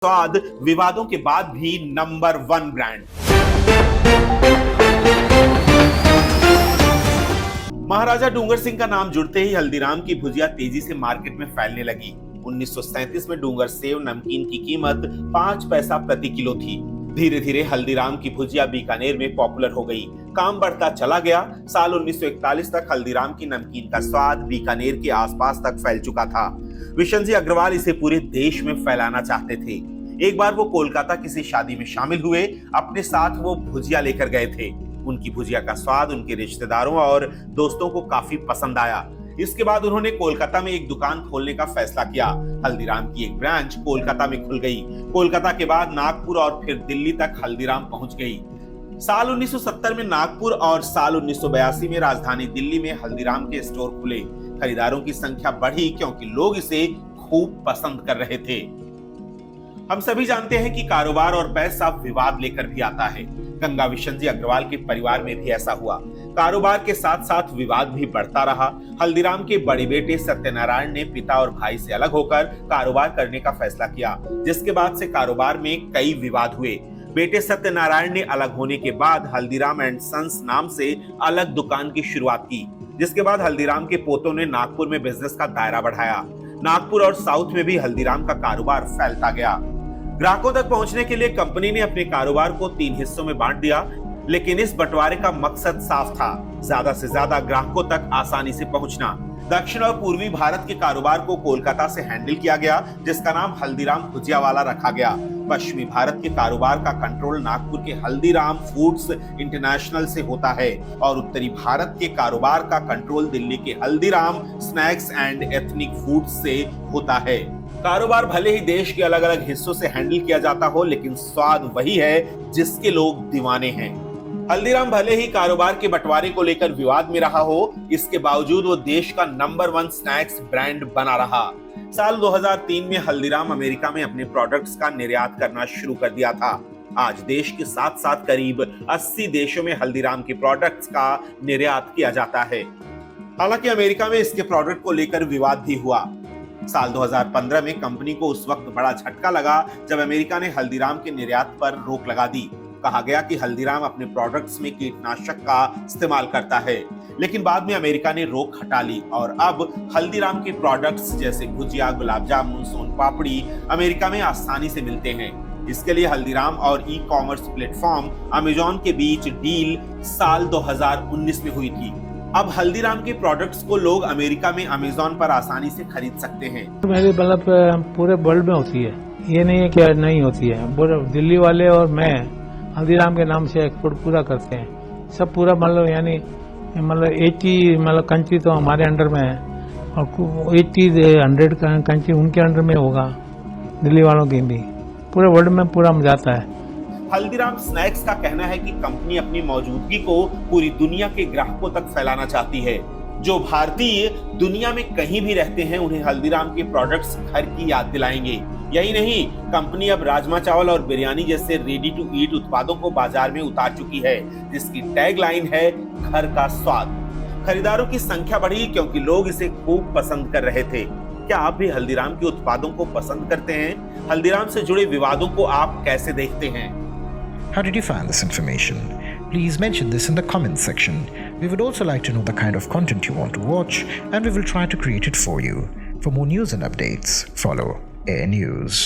स्वाद विवादों के बाद भी नंबर 1 ब्रांड। महाराजा डूंगर सिंह का नाम जुड़ते ही हल्दीराम की भुजिया तेजी से मार्केट में फैलने लगी। 1937 में डूंगर सेव नमकीन की कीमत 5 पैसा प्रति किलो थी। धीरे धीरे हल्दीराम की भुजिया बीकानेर में पॉपुलर हो गई। काम बढ़ता चला गया। साल 1941 तक हल्दीराम की नमकीन का स्वाद बीकानेर के आसपास तक फैल चुका था। विशन जी अग्रवाल इसे पूरे देश में फैलाना चाहते थे। एक बार वो कोलकाता किसी शादी में शामिल हुए। अपने साथ वो भुजिया लेकर गए थे। उनकी भुजिया का स्वाद उनके रिश्तेदारों और दोस्तों को काफी पसंद आया। इसके बाद उन्होंने कोलकाता में एक दुकान खोलने का फैसला किया। हल्दीराम की एक ब्रांच कोलकाता में खुल गई। कोलकाता के बाद नागपुर और फिर दिल्ली तक हल्दीराम पहुंच गई। साल 1970 में नागपुर और साल 1982 में राजधानी दिल्ली में हल्दीराम के स्टोर खुले। खरीदारों की संख्या बढ़ी क्योंकि लोग इसे खूब पसंद कर रहे थे। हम सभी जानते हैं कि कारोबार और पैसा विवाद लेकर भी आता है। गंगा विशन जी अग्रवाल के परिवार में भी ऐसा हुआ। कारोबार के साथ साथ विवाद भी बढ़ता रहा। हल्दीराम के बड़े बेटे सत्यनारायण ने पिता और भाई से अलग होकर कारोबार करने का फैसला किया, जिसके बाद से कारोबार में कई विवाद हुए। बेटे सत्यनारायण ने अलग होने के बाद हल्दीराम एंड सन्स नाम से अलग दुकान की शुरुआत की, जिसके बाद हल्दीराम के पोतों ने नागपुर में बिजनेस का दायरा बढ़ाया। नागपुर और साउथ में भी हल्दीराम का कारोबार फैलता गया। ग्राहकों तक पहुंचने के लिए कंपनी ने अपने कारोबार को 3 हिस्सों में बांट दिया, लेकिन इस बंटवारे का मकसद साफ था, ज्यादा से ज्यादा ग्राहकों तक आसानी से पहुंचना। दक्षिण और पूर्वी भारत के कारोबार को कोलकाता से हैंडल किया गया, जिसका नाम हल्दीराम भुजिया वाला रखा गया। पश्चिमी भारत के कारोबार का कंट्रोल नागपुर के हल्दीराम फूड्स इंटरनेशनल से होता है और उत्तरी भारत के कारोबार का कंट्रोल दिल्ली के Haldiram snacks and ethnic foods से होता है। कारोबार भले ही देश के अलग अलग हिस्सों से हैंडल किया जाता हो, लेकिन स्वाद वही है जिसके लोग दीवाने हैं। हल्दीराम भले ही कारोबार के बंटवारे को लेकर विवाद में रहा हो, इसके बावजूद वो देश का नंबर 1 स्नैक्स ब्रांड बना रहा। साल 2003 में हल्दीराम अमेरिका में अपने प्रोडक्ट्स का निर्यात करना शुरू कर दिया था। आज देश के साथ साथ करीब 80 देशों में हल्दीराम के प्रोडक्ट्स का निर्यात किया जाता है। हालांकि अमेरिका में इसके प्रोडक्ट को लेकर विवाद भी हुआ। साल 2015 में कंपनी को उस वक्त बड़ा झटका लगा जब अमेरिका ने हल्दीराम के निर्यात पर रोक लगा दी। कहा गया कि हल्दीराम अपने प्रोडक्ट्स में कीटनाशक का इस्तेमाल करता है, लेकिन बाद में अमेरिका ने रोक हटा ली और अब हल्दीराम के प्रोडक्ट्स जैसे भुजिया, गुलाब जामुन, सोन पापड़ी अमेरिका में आसानी से मिलते हैं। इसके लिए हल्दीराम और ई-कॉमर्स प्लेटफॉर्म अमेजॉन के बीच डील साल 2019 में हुई थी। अब हल्दीराम के प्रोडक्ट्स को लोग अमेरिका में अमेजॉन पर आसानी से खरीद सकते हैं। मेरी मतलब पूरे वर्ल्ड में होती है, ये नहीं है कि नहीं होती है। पूरे दिल्ली वाले और मैं हल्दीराम के नाम से एक्सपोर्ट पूरा करते हैं। सब पूरा मतलब यानी 80 कंट्री तो हमारे अंडर में है और 100 कंट्री उनके अंडर में होगा, दिल्ली वालों की भी। पूरे वर्ल्ड में पूरा जाता है। हल्दीराम स्नैक्स का कहना है कि कंपनी अपनी मौजूदगी को पूरी दुनिया के ग्राहकों तक फैलाना चाहती है। जो भारतीय दुनिया में कहीं भी रहते हैं, उन्हें हल्दीराम के प्रोडक्ट्स घर की याद दिलाएंगे। यही नहीं, कंपनी अब राजमा चावल और बिरयानी जैसे रेडी टू ईट उत्पादों को बाजार में उतार चुकी है, जिसकी टैगलाइन है घर का स्वाद। खरीदारों की संख्या बढ़ी क्योंकि लोग इसे खूब पसंद कर रहे थे। क्या आप भी हल्दीराम के उत्पादों को पसंद करते हैं? हल्दीराम से जुड़े विवादों को आप कैसे देखते हैं? How did you find this information? Please mention this in the comments section. We would also like to know the kind of content you want to watch, and we will try to create it for you. For more news and updates, follow Air News.